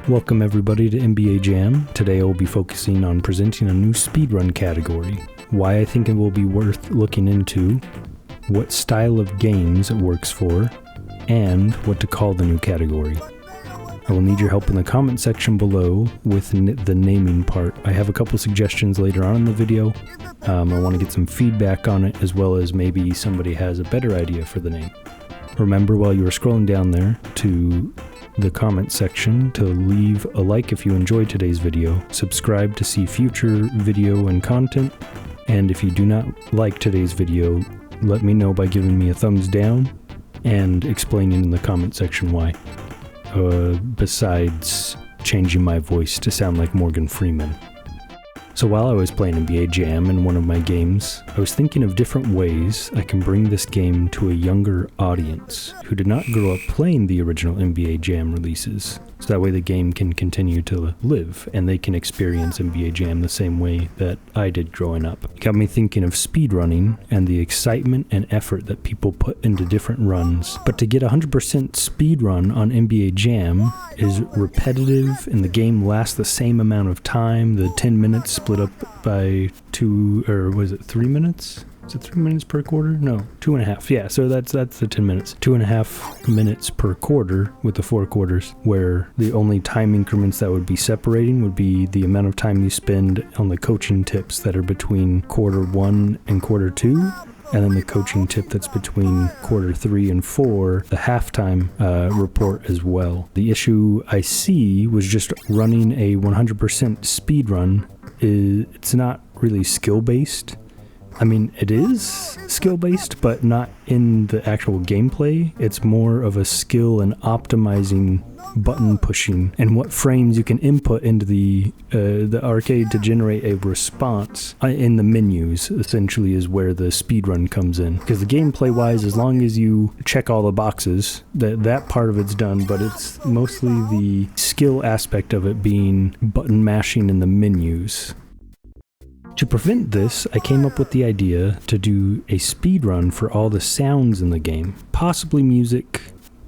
Welcome everybody to NBA Jam. Today I will be focusing on presenting a new speedrun category, why I think it will be worth looking into, what style of games it works for, and what to call the new category. I will need your help in the comment section below with the naming part. I have a couple suggestions later on in the video. I want to get some feedback on it, as well as maybe somebody has a better idea for the name. Remember, while you are scrolling down there, to the comment section to leave a like if you enjoyed today's video, subscribe to see future video and content, and if you do not like today's video, let me know by giving me a thumbs down and explaining in the comment section why. Besides changing my voice to sound like Morgan Freeman. So while I was playing NBA Jam in one of my games, I was thinking of different ways I can bring this game to a younger audience who did not grow up playing the original NBA Jam releases. So that way the game can continue to live and they can experience NBA Jam the same way that I did growing up. It got me thinking of speedrunning and the excitement and effort that people put into different runs. But to get 100% speedrun on NBA Jam is repetitive and the game lasts the same amount of time. The 10 minutes split up by 3 minutes? Is it 3 minutes per quarter? No, 2.5. Yeah, so that's the 10 minutes. 2.5 minutes per quarter with the 4 quarters, where the only time increments that would be separating would be the amount of time you spend on the coaching tips that are between quarter 1 and quarter 2, and then the coaching tip that's between quarter 3 and 4, the halftime report as well. The issue I see was just running a 100% speed run. It's not really skill-based. I mean, it is skill-based, but not in the actual gameplay. It's more of a skill in optimizing button pushing and what frames you can input into the arcade to generate a response in the menus, essentially, is where the speedrun comes in. Because the gameplay-wise, as long as you check all the boxes, that part of it's done, but it's mostly the skill aspect of it being button mashing in the menus. To prevent this, I came up with the idea to do a speedrun for all the sounds in the game. Possibly music,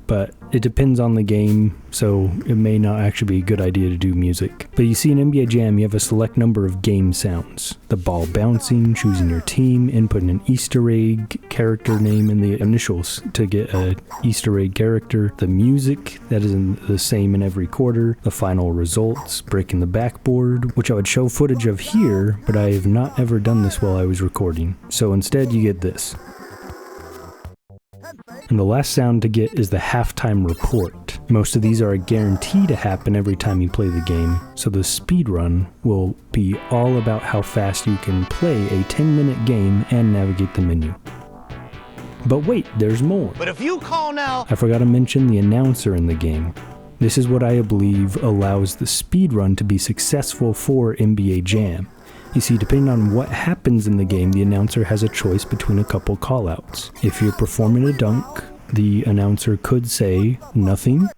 but it depends on the game, so it may not actually be a good idea to do music. But you see in NBA Jam, you have a select number of game sounds. The ball bouncing, choosing your team, inputting an Easter egg, character name, and the initials to get an Easter egg character. The music, that is the same in every quarter. The final results, breaking the backboard, which I would show footage of here, but I have not ever done this while I was recording. So instead you get this. And the last sound to get is the halftime report. Most of these are a guarantee to happen every time you play the game, so the speedrun will be all about how fast you can play a 10-minute game and navigate the menu. But wait, there's more. But if you call now... I forgot to mention the announcer in the game. This is what I believe allows the speedrun to be successful for NBA Jam. You see, depending on what happens in the game, the announcer has a choice between a couple callouts. If you're performing a dunk, the announcer could say nothing.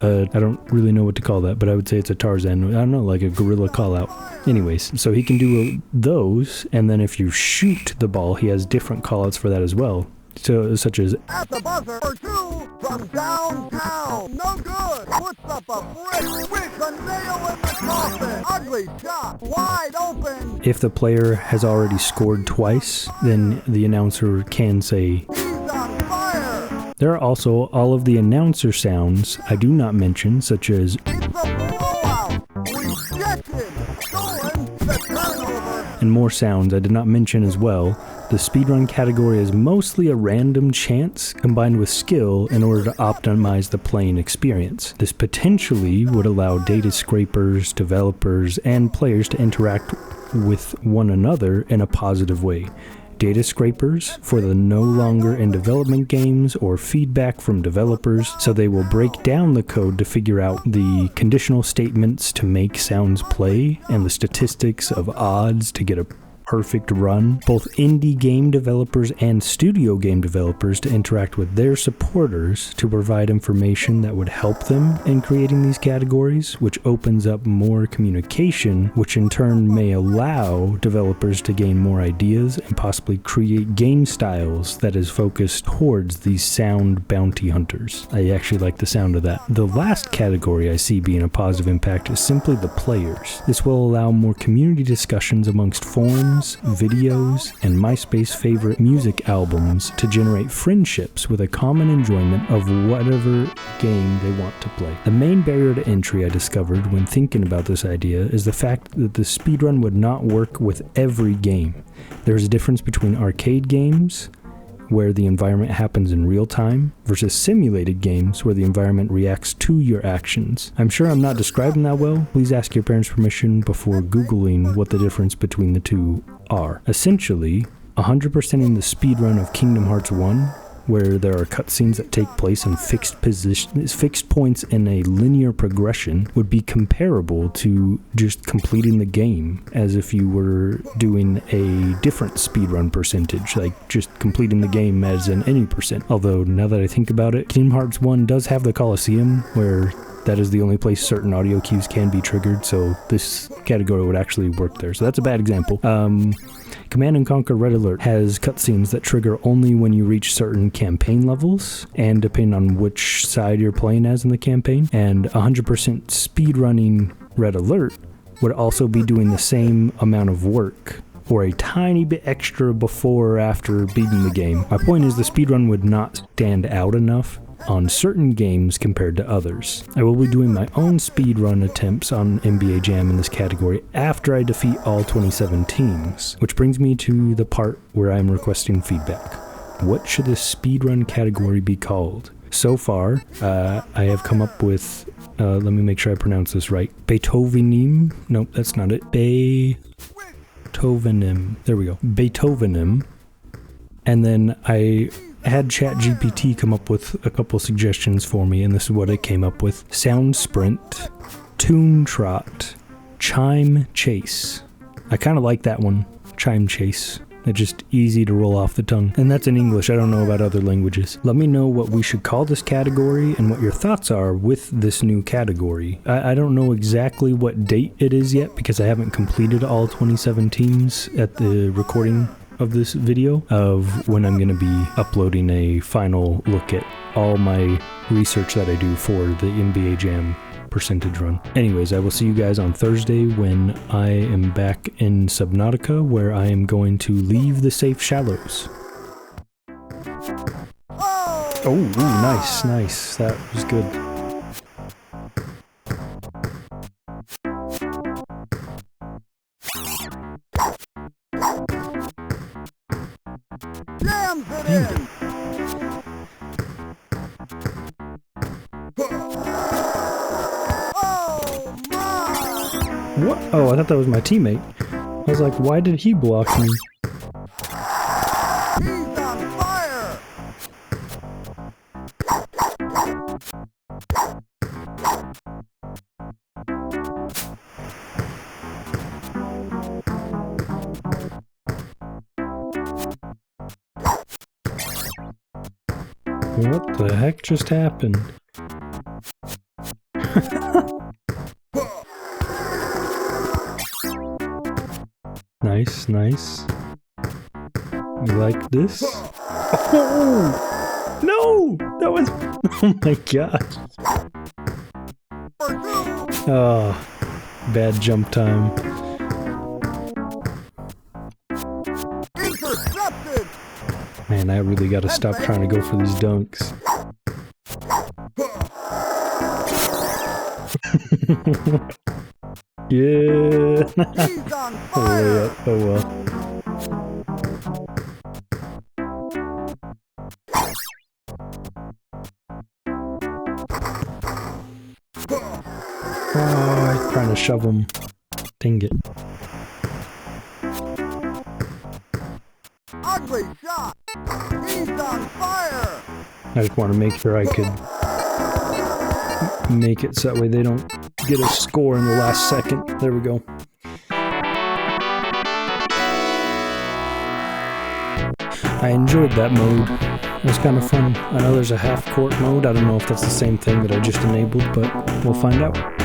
I don't really know what to call that, but I would say it's a Tarzan, I don't know, like a gorilla call out. Anyways, so he can do those, and then if you shoot the ball, he has different call outs for that as well. So, such as at the buzzer for 2 from downtown. No good. Puts up a brick with a nail in the coffin. Ugly shot. Wide open. If the player has already scored twice, then the announcer can say, he's on fire. There are also all of the announcer sounds I do not mention, such as It's a blowout. Rejected. Stolen. The turnover. And more sounds I did not mention as well. The speedrun category is mostly a random chance combined with skill in order to optimize the playing experience. This potentially would allow data scrapers, developers, and players to interact with one another in a positive way. Data scrapers for the no longer in development games, or feedback from developers, so they will break down the code to figure out the conditional statements to make sounds play and the statistics of odds to get a perfect run, both indie game developers and studio game developers to interact with their supporters to provide information that would help them in creating these categories, which opens up more communication, which in turn may allow developers to gain more ideas and possibly create game styles that is focused towards these sound bounty hunters. I actually like the sound of that. The last category I see being a positive impact is simply the players. This will allow more community discussions amongst forums, videos, and MySpace favorite music albums to generate friendships with a common enjoyment of whatever game they want to play. The main barrier to entry I discovered when thinking about this idea is the fact that the speedrun would not work with every game. There is a difference between arcade games, where the environment happens in real time, versus simulated games where the environment reacts to your actions. I'm sure I'm not describing that well. Please ask your parents' permission before Googling what the difference between the two are. Essentially, 100%ing the speedrun of Kingdom Hearts 1, where there are cutscenes that take place in fixed points in a linear progression, would be comparable to just completing the game as if you were doing a different speedrun percentage, like just completing the game as in any percent. Although, now that I think about it, Kingdom Hearts 1 does have the Coliseum, where that is the only place certain audio cues can be triggered, so this category would actually work there. So that's a bad example. Command & Conquer Red Alert has cutscenes that trigger only when you reach certain campaign levels, and depending on which side you're playing as in the campaign. And 100% speedrunning Red Alert would also be doing the same amount of work, or a tiny bit extra before or after beating the game. My point is the speedrun would not stand out enough on certain games compared to others. I will be doing my own speedrun attempts on NBA Jam in this category after I defeat all 27 teams, which brings me to the part where I'm requesting feedback. What should this speedrun category be called? So far, I have come up with, let me make sure I pronounce this right, Beethovinem. Nope, that's not it. Beethovinem. There we go. Beethovinem. And then I had ChatGPT come up with a couple suggestions for me, and this is what it came up with. Sound Sprint, Tune Trot, Chime Chase. I kind of like that one, Chime Chase. It's just easy to roll off the tongue. And that's in English, I don't know about other languages. Let me know what we should call this category and what your thoughts are with this new category. I don't know exactly what date it is yet because I haven't completed all 27 teams at the recording of this video of when I'm going to be uploading a final look at all my research that I do for the NBA Jam percentage run. Anyways, I will see you guys on Thursday when I am back in Subnautica, where I am going to leave the safe shallows. Oh, ooh, nice. That was good. Jams it in! Oh my! What? Oh, I thought that was my teammate. I was like, why did he block me? He's on fire! What the heck just happened? Nice. You like this? Oh! No! That was... Oh my gosh. Oh, bad jump time. Intercepted! Man, I really gotta stop trying to go for these dunks. Yeah! He's on fire! Oh well. Oh, I'm trying to shove him. Dang it. Ugly shot! He's on fire! I just want to make sure I could make it so that way they don't get a score in the last second. There we go. I enjoyed that mode. It was kind of fun. I know there's a half-court mode. I don't know if that's the same thing that I just enabled, but we'll find out.